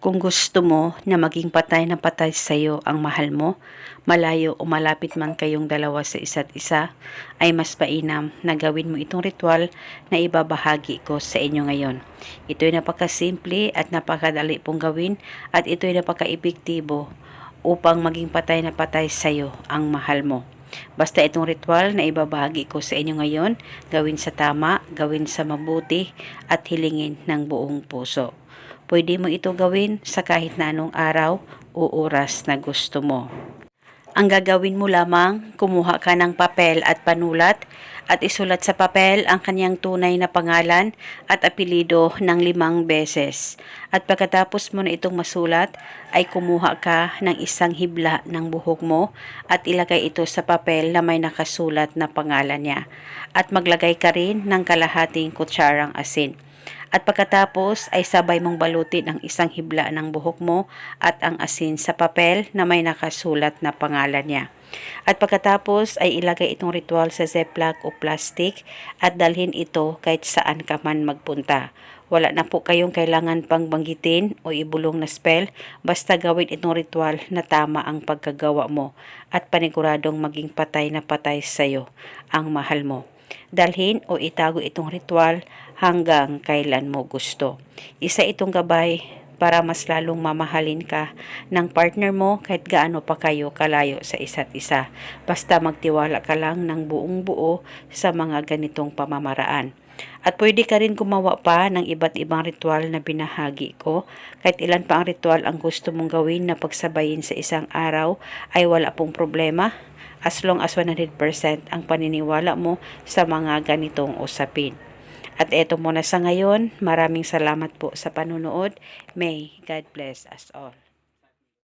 Kung gusto mo na maging patay na patay sa iyo ang mahal mo, malayo o malapit man kayong dalawa sa isa't isa, ay mas mainam na gawin mo itong ritual na ibabahagi ko sa inyo ngayon. Ito ay napakasimple at napakadali pong gawin at ito ay napaka-epektibo upang maging patay na patay sa iyo ang mahal mo. Basta itong ritual na ibabahagi ko sa inyo ngayon, gawin sa tama, gawin sa mabuti at hilingin ng buong puso. Pwede mo ito gawin sa kahit na anong araw o oras na gusto mo. Ang gagawin mo lamang, kumuha ka ng papel at panulat at isulat sa papel ang kanyang tunay na pangalan at apelido ng 5 beses. At pagkatapos mo na itong masulat, ay kumuha ka ng isang hibla ng buhok mo at ilagay ito sa papel na may nakasulat na pangalan niya. At maglagay ka rin ng kalahating kutsarang asin. At pagkatapos ay sabay mong balutin ang isang hibla ng buhok mo at ang asin sa papel na may nakasulat na pangalan niya. At pagkatapos ay ilagay itong ritual sa ziploc o plastic at dalhin ito kahit saan ka man magpunta. Wala na po kayong kailangan pang banggitin o ibulong na spell, basta gawin itong ritual na tama ang pagkagawa mo at paniguradong maging patay na patay sa'yo ang mahal mo. Dalhin o itago itong ritual hanggang kailan mo gusto. Isa itong gabay para mas lalong mamahalin ka ng partner mo kahit gaano pa kayo kalayo sa isa't isa. Basta magtiwala ka lang ng buong buo sa mga ganitong pamamaraan. At pwede ka rin gumawa pa ng iba't ibang ritual na binahagi ko. Kahit ilan pa ang ritual ang gusto mong gawin na pagsabayin sa isang araw ay wala pong problema. As long as 100% ang paniniwala mo sa mga ganitong usapin. At eto muna sa ngayon, maraming salamat po sa panunood. May God bless us all.